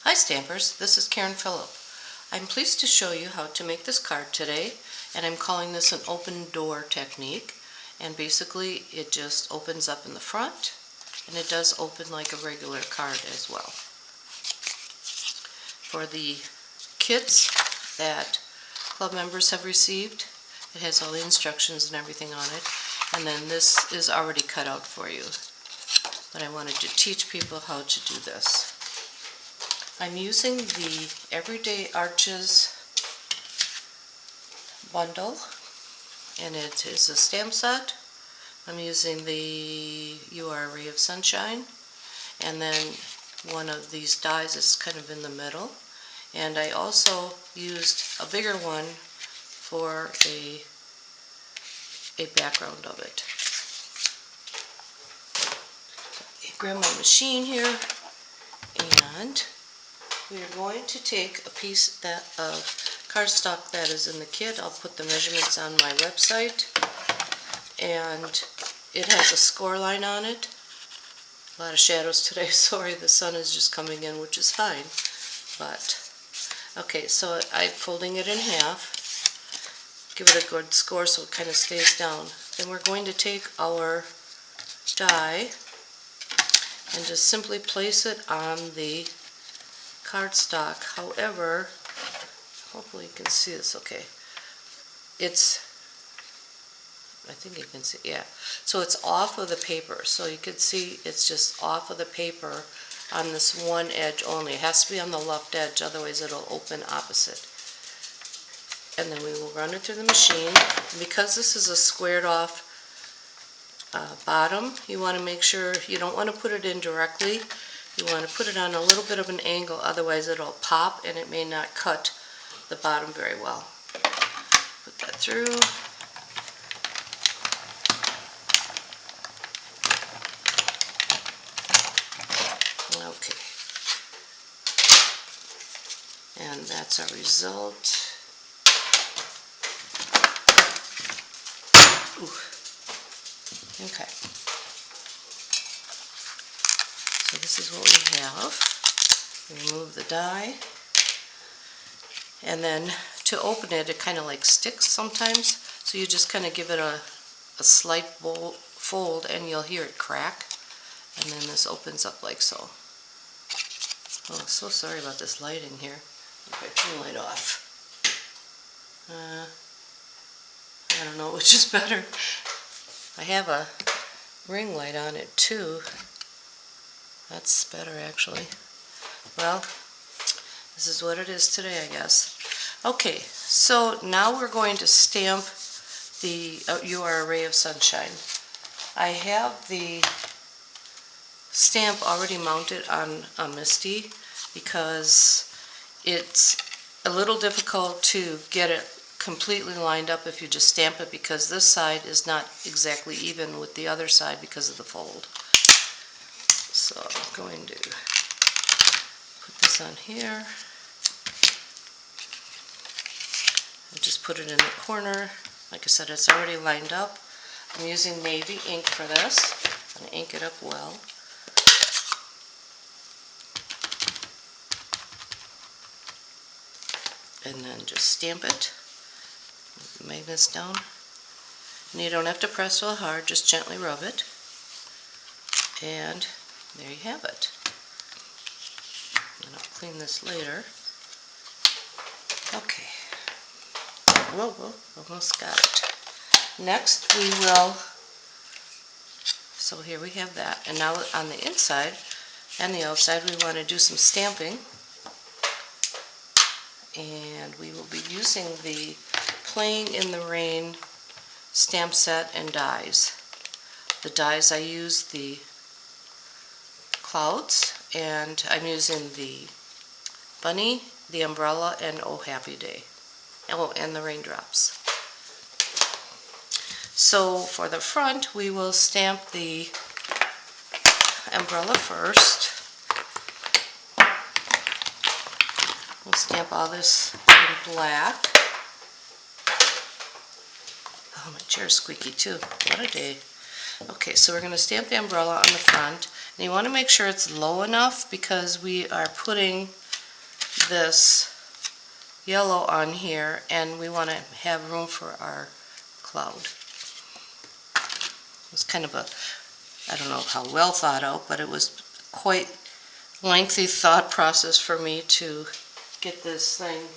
Hi Stampers, this is Karen Phillip. I'm pleased to show you how to make this card today, and I'm calling this an open door technique. And basically it just opens up in the front, and it does open like a regular card as well. For the kits that club members have received, it has all the instructions and everything on it, and then this is already cut out for you. But I wanted to teach people how to do this. I'm using the Everyday Arches bundle, and it is a stamp set. I'm using the You Are a Ray of Sunshine, and then one of these dies is kind of in the middle. And I also used a bigger one for a background of it. So I grab my machine here, and we are going to take a piece of cardstock that is in the kit. I'll put the measurements on my website, and it has a score line on it. A lot of shadows today, sorry, the sun is just coming in, which is fine. But okay, so I'm folding it in half, give it a good score so it kind of stays down. Then we're going to take our die and just simply place it on the cardstock. However, hopefully you can see this okay. I think you can see, yeah. So it's off of the paper. So you can see it's just off of the paper on this one edge only. It has to be on the left edge, otherwise it'll open opposite. And then we will run it through the machine. And because this is a squared off bottom, you want to make sure you don't want to put it in directly. You want to put it on a little bit of an angle, otherwise it'll pop and it may not cut the bottom very well. Put that through. Okay. And that's our result. Ooh. Okay. So this is what we have. Remove the die, and then to open it, it kind of like sticks sometimes, so you just kind of give it a slight fold and you'll hear it crack, and then this opens up like so. Oh, so sorry about this lighting here. If I turn the light off. I don't know which is better. I have a ring light on it too. That's better actually. Well, this is what it is today, I guess. Okay, so now we're going to stamp the You Are a Ray of Sunshine. I have the stamp already mounted on a Misty because it's a little difficult to get it completely lined up if you just stamp it, because this side is not exactly even with the other side because of the fold. So I'm going to put this on here and just put it in the corner. Like I said, it's already lined up. I'm using navy ink for this. I'm going to ink it up well. And then just stamp it. Move the magnets down. And you don't have to press real hard, just gently rub it. And there you have it. And I'll clean this later. Okay. Whoa, almost got it. Next we will, so here we have that. And now on the inside and the outside we want to do some stamping. And we will be using the Playing in the Rain stamp set and dies. The dies I use the clouds, and I'm using the bunny, the umbrella, and Oh Happy Day. Oh, and the raindrops. So for the front, we will stamp the umbrella first. We'll stamp all this in black. Oh, my chair's squeaky too. What a day. Okay, so we're going to stamp the umbrella on the front. And you want to make sure it's low enough because we are putting this yellow on here, and we want to have room for our cloud. It's kind of a, I don't know how well thought out, but it was quite lengthy thought process for me to get this thing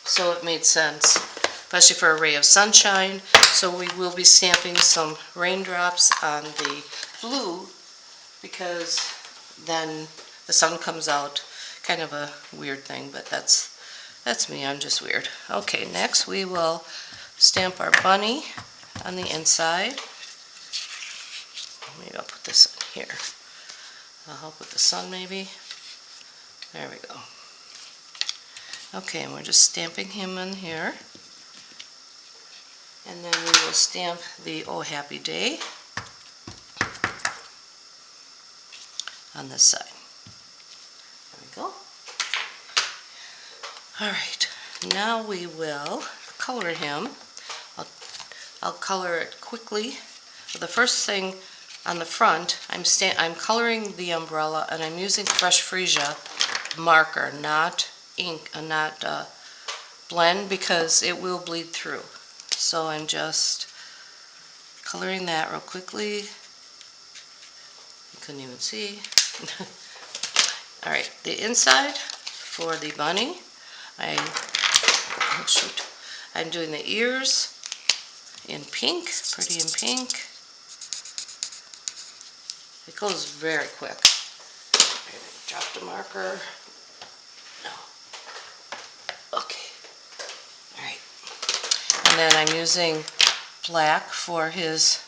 so it made sense, especially for a ray of sunshine. So we will be stamping some raindrops on the blue, because then the sun comes out. Kind of a weird thing, but that's me, I'm just weird. Okay, next we will stamp our bunny on the inside. Maybe I'll put this in here. I'll help with the sun maybe. There we go. Okay, and we're just stamping him in here. And then we will stamp the Oh Happy Day on this side. There we go. Alright, now we will color him. I'll color it quickly. The first thing on the front, I'm coloring the umbrella, and I'm using Fresh Freesia marker, not ink, not blend, because it will bleed through. So I'm just coloring that real quickly. You couldn't even see. Alright, the inside for the bunny, I'm doing the ears in pink, pretty in pink. It goes very quick. Drop the marker. No. Okay. Alright. And then I'm using black for his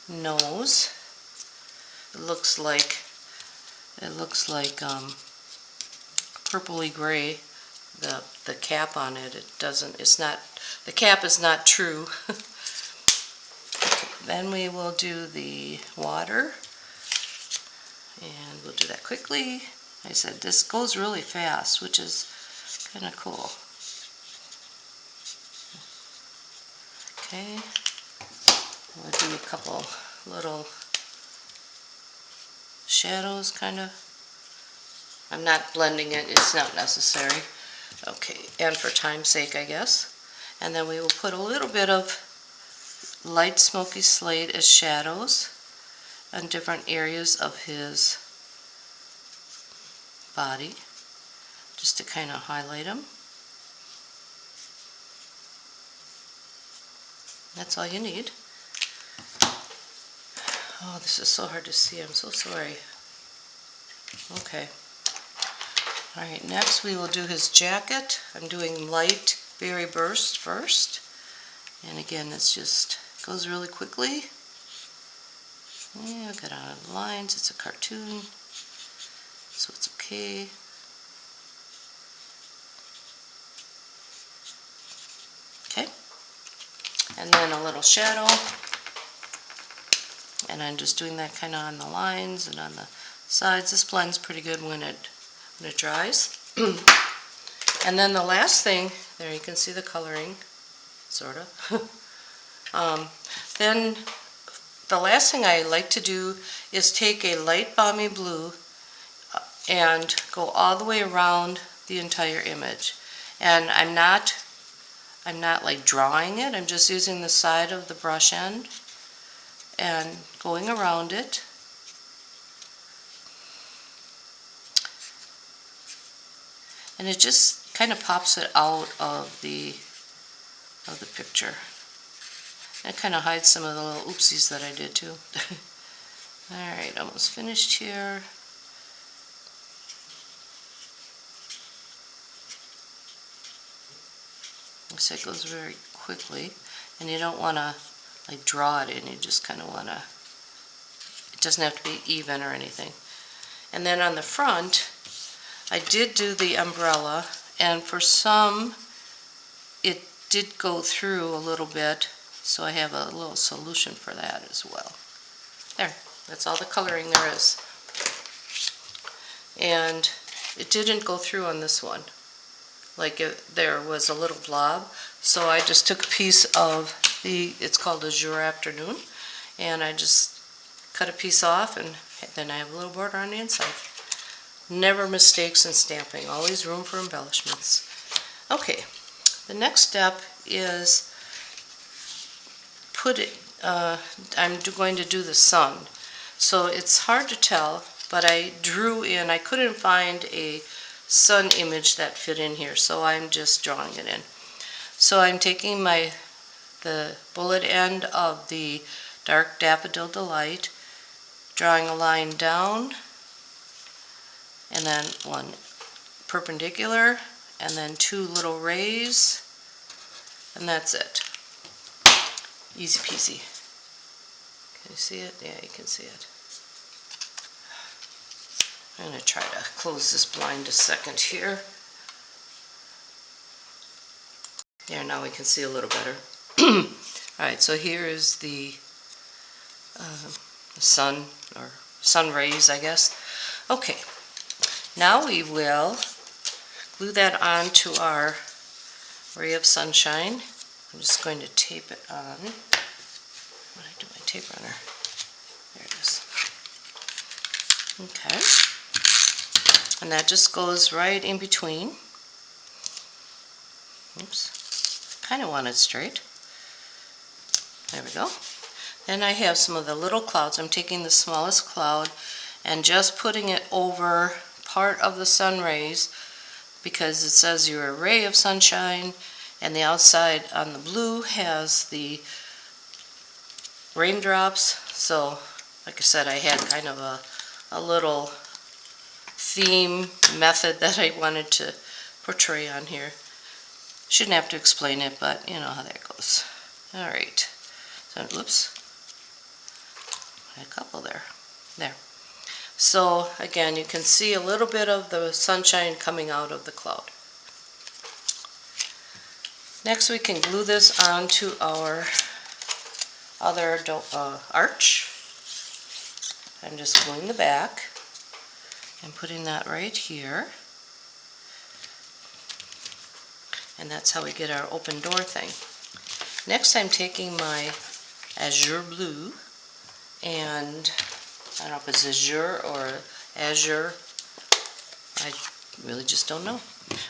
nose. It looks like purpley gray. The cap on it. The cap is not true. Okay, then we will do the water. And we'll do that quickly. I said this goes really fast, which is kind of cool. Okay, we'll do a couple little shadows, kind of. I'm not blending it, it's not necessary. Okay, and for time's sake, I guess. And then we will put a little bit of light smoky slate as shadows on different areas of his body, just to kind of highlight him. That's all you need. Oh, this is so hard to see. I'm so sorry. Okay. Alright, next we will do his jacket. I'm doing light berry burst first. And again, it's just goes really quickly. Yeah, got out of the lines. It's a cartoon, so it's okay. Okay. And then a little shadow. And I'm just doing that kind of on the lines and on the sides. This blends pretty good when it dries. And then the last thing, there you can see the coloring, sort of. Then the last thing I like to do is take a light balmy blue and go all the way around the entire image. And I'm not like drawing it, I'm just using the side of the brush end and going around it. And it just kind of pops it out of the picture. It kind of hides some of the little oopsies that I did too. Alright, almost finished here. So it goes very quickly, and you don't want to like draw it in, you just kind of want to, it doesn't have to be even or anything. And then on the front, I did do the umbrella, and for some it did go through a little bit, so I have a little solution for that as well. There, that's all the coloring there is. And it didn't go through on this one. Like there was a little blob, so I just took a piece of it's called Azure Afternoon, and I just cut a piece off, and then I have a little border on the inside. Never mistakes in stamping, always room for embellishments. Okay, the next step is I'm going to do the sun. So it's hard to tell, but I drew in, I couldn't find a sun image that fit in here, so I'm just drawing it in. So I'm taking the bullet end of the Dark Daffodil Delight, drawing a line down, and then one perpendicular, and then two little rays, and that's it. Easy peasy. Can you see it? Yeah, you can see it. I'm going to try to close this blind a second here. There, now we can see a little better. Alright, so here is the sun, or sun rays, I guess. Okay, now we will glue that onto our ray of sunshine. I'm just going to tape it on. What did I do my tape runner? There it is. Okay. And that just goes right in between. Oops. Kind of want it straight. There we go. Then I have some of the little clouds. I'm taking the smallest cloud and just putting it over part of the sun rays, because it says you're a ray of sunshine, and the outside on the blue has the raindrops. So like I said, I had kind of a little theme method that I wanted to portray on here. Shouldn't have to explain it, but you know how that goes. Alright, so whoops, a couple there. So again, you can see a little bit of the sunshine coming out of the cloud. Next we can glue this onto our other arch. I'm just gluing the back and putting that right here. And that's how we get our open door thing. Next I'm taking my azure blue, and I don't know if it's azure or azure. I really just don't know.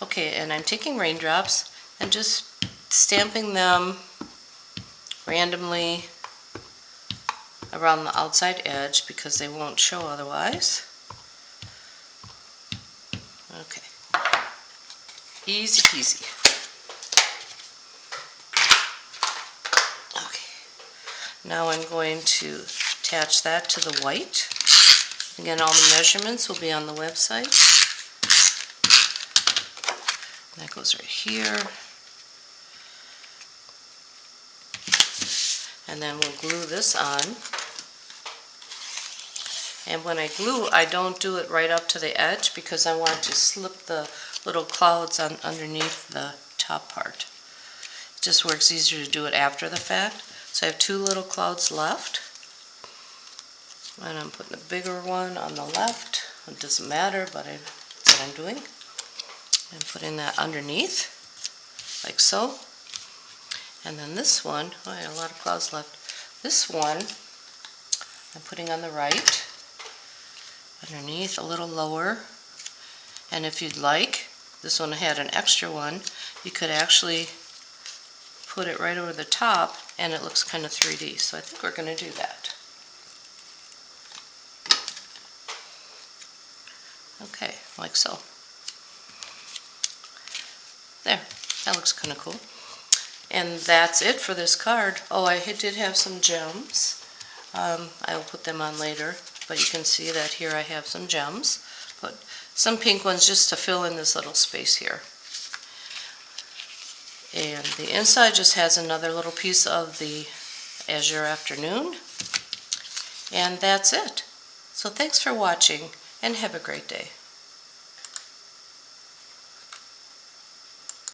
Okay, and I'm taking raindrops and just stamping them randomly around the outside edge because they won't show otherwise. Okay, easy peasy. Okay, now I'm going to attach that to the white. Again, all the measurements will be on the website. That goes right here. And then we'll glue this on. And when I glue, I don't do it right up to the edge because I want to slip the little clouds on underneath the top part. It just works easier to do it after the fact. So I have two little clouds left. And I'm putting the bigger one on the left. It doesn't matter, but that's what I'm doing. I'm putting that underneath, like so. And then this one, oh, I have a lot of clouds left. This one I'm putting on the right, underneath, a little lower. And if you'd like, this one had an extra one, you could actually put it right over the top and it looks kind of 3D. So I think we're going to do that. Okay, like so. There, that looks kind of cool. And that's it for this card. Oh, I did have some gems. I will put them on later, but you can see that here I have some gems. Put some pink ones just to fill in this little space here. And the inside just has another little piece of the Azure Afternoon. And that's it. So thanks for watching and have a great day.